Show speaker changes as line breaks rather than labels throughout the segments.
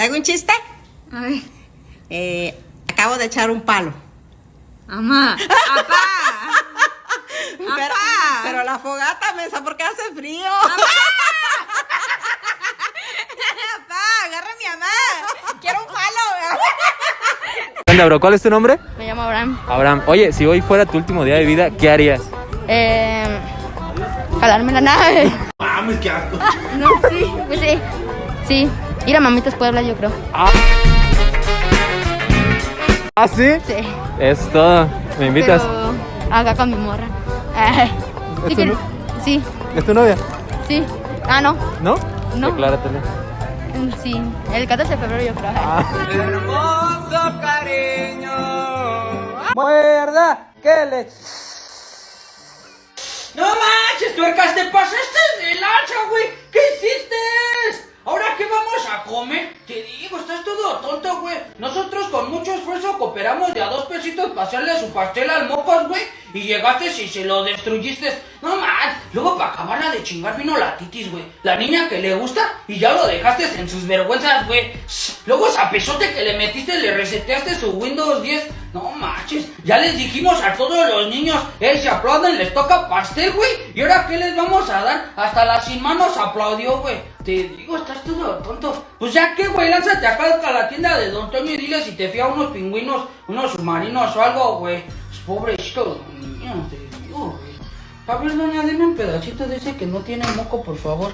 traigo un chiste.
A ver.
Acabo de echar un palo.
Mamá. ¡Papá!
Pero la fogata, mesa, porque hace frío.
¡Papá! ¡Agarra a mi mamá! ¡Quiero un palo!
¿Qué onda, bro? ¿Cuál es tu nombre?
Me llamo Abraham.
Abraham. Oye, si hoy fuera tu último día de vida, ¿qué harías?
Jalarme la nave.
Mames, qué asco.
No, sí, pues sí. Sí, ir a Mamitas Puebla, yo creo.
¿Ah, sí?
Sí.
Es todo. ¿Me invitas?
Pero acá con mi morra.
¿Es
Sí,
tu,
sí,
¿Es tu novia?
sí. Ah, no.
¿No?
No.
Decláratelo.
Sí, el 14 de febrero yo creo.
Hermoso cariño. Muerda, que le...
No manches, tuercas, te pasaste de lancha, güey. ¿Qué hiciste? ¿Ahora qué vamos a comer? Te digo, estás todo tonto, güey. Nosotros con mucho esfuerzo cooperamos de a 2 pesitos para hacerle su pastel al mocos, güey. Y llegaste y se lo destruyiste. No manches. Luego para acabarla de chingar vino la titis, güey. La niña que le gusta y ya lo dejaste en sus vergüenzas, güey. Luego esa pesote que le metiste, le reseteaste su Windows 10. No manches, ya les dijimos a todos los niños, se aplauden, les toca pastel, güey. ¿Y ahora qué les vamos a dar? Hasta la sin manos aplaudió, güey. Te digo, estás todo tonto. Pues ya que, güey, lánzate acá a la tienda de Don Toño y dile si te fía unos pingüinos, unos submarinos o algo, güey. Pues, pobrecito niño, te digo, güey. A ver, doña, deme un pedacito de ese que no tiene moco, por favor.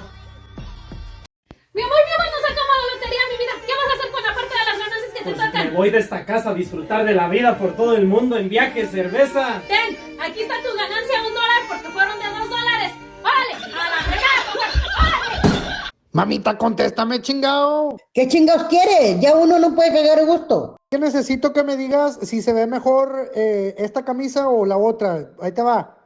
Mi amor, nos sacamos la lotería, mi vida. ¿Qué vas a hacer con la parte de las ganancias que te tocan?
Me voy de esta casa a disfrutar de la vida por todo el mundo en viajes, cerveza.
Ten, aquí está tu ganancia, $1 porque fueron de $2. ¡Órale! ¡A la fregada! ¡Órale!
Mamita, contéstame, chingao.
¿Qué chingados quieres? Ya uno no puede cagar a gusto.
Que necesito que me digas si se ve mejor esta camisa o la otra. Ahí te va.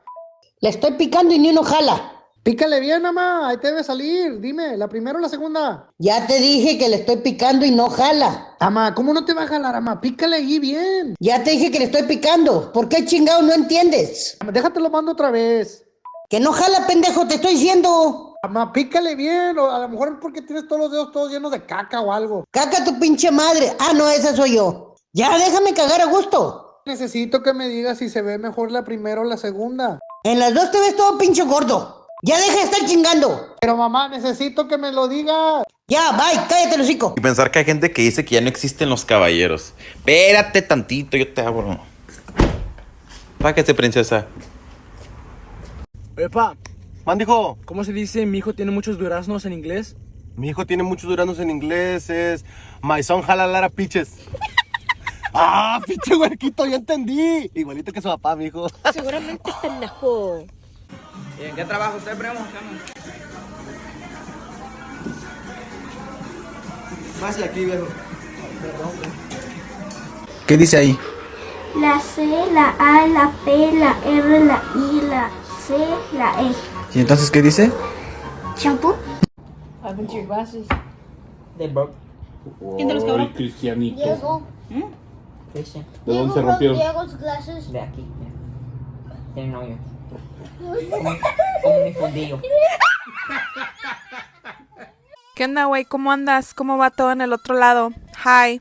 Le estoy picando y ni uno jala.
Pícale bien, mamá. Ahí te debe salir. Dime, ¿la primera o la segunda?
Ya te dije que le estoy picando y no jala.
Ama, ¿cómo no te va a jalar, ama? Pícale ahí bien.
Ya te dije que le estoy picando. ¿Por qué chingados no entiendes?
Déjate lo mando otra vez.
Que no jala, pendejo, te estoy diciendo.
Ama, pícale bien. O a lo mejor es porque tienes todos los dedos todos llenos de caca o algo.
Caca tu pinche madre. Ah, no, esa soy yo. Ya déjame cagar a gusto.
Necesito que me digas si se ve mejor la primera o la segunda.
En las dos te ves todo pinche gordo. Ya deja de estar chingando.
Pero mamá, necesito que me lo digas.
Ya, bye, cállate el hocico.
Y pensar que hay gente que dice que ya no existen los caballeros. Espérate tantito, yo te abro. Páquese, princesa.
Epa, mandijo.
¿Cómo se dice mi hijo tiene muchos duraznos en inglés?
Mi hijo tiene muchos duraznos en inglés, es my son jalalara piches. Ah, pinche huerquito, ya entendí. Igualito que su papá, mi hijo.
Seguramente pendejo.
¿Y en qué trabaja usted, primo?
Pase aquí, viejo.
¿Qué dice ahí?
La C, la A, la P, la R, la I, la C, la E.
¿Y entonces qué dice?
¿Shampoo?
What happened to your glasses?
They broke.
¿Quién te los cobró?
Cristianito.
Diego.
Christian.
¿De dónde se rompieron?
Diego's glasses.
De aquí. Tiene novio. Como mi fundillo.
¿Qué onda, güey? ¿Cómo andas? ¿Cómo va todo en el otro lado? Hi.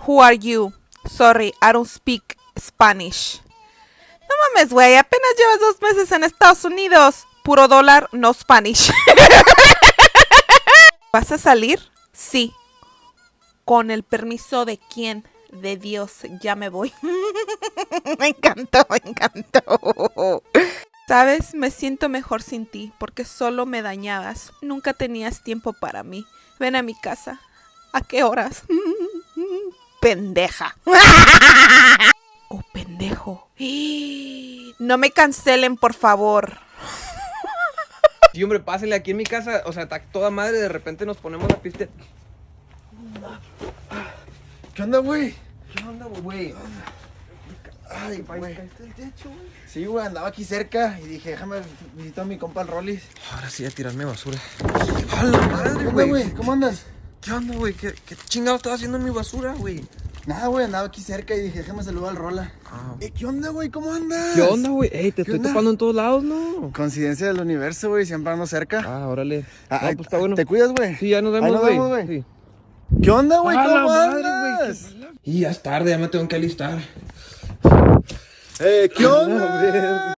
Who are you? Sorry, I don't speak Spanish. No mames, güey. Apenas llevas 2 meses en Estados Unidos. Puro dólar, no Spanish. ¿Vas a salir? Sí. ¿Con el permiso de quién? De Dios. Ya me voy. Me encantó, me encantó. ¿Sabes? Me siento mejor sin ti, porque solo me dañabas. Nunca tenías tiempo para mí. Ven a mi casa. ¿A qué horas? Pendeja. Oh, pendejo. No me cancelen, por favor.
Sí, hombre, pásale aquí en mi casa. O sea, está toda madre. De repente nos ponemos a piste.
¿Qué onda, güey? ¿Qué onda, güey? Ay, güey. Sí, güey, andaba aquí cerca y dije, déjame visitar a mi compa el Rollis.
Ahora sí a tirarme basura. ¡A la madre, güey!
¿Cómo andas?
¿Qué onda, güey? ¿Qué chingado estaba haciendo en mi basura, güey?
Nada, güey, andaba aquí cerca y dije, déjame saludar al Rola. ¿Qué onda, güey? ¿Cómo andas?
¿Qué onda, güey? Ey, te estoy topando en todos lados, ¿no?
Coincidencia del universo, güey, siempre ando cerca.
Ah, órale.
Ah,
No, pues está bueno.
¿Te cuidas, güey?
Sí, ya nos
Ahí
vemos,
nos vemos,
güey.
güey.
Sí.
¿Qué onda, güey?
A la
¿Cómo
madre,
andas?
Y ya es tarde, ya me tengo que alistar.
¿Qué onda?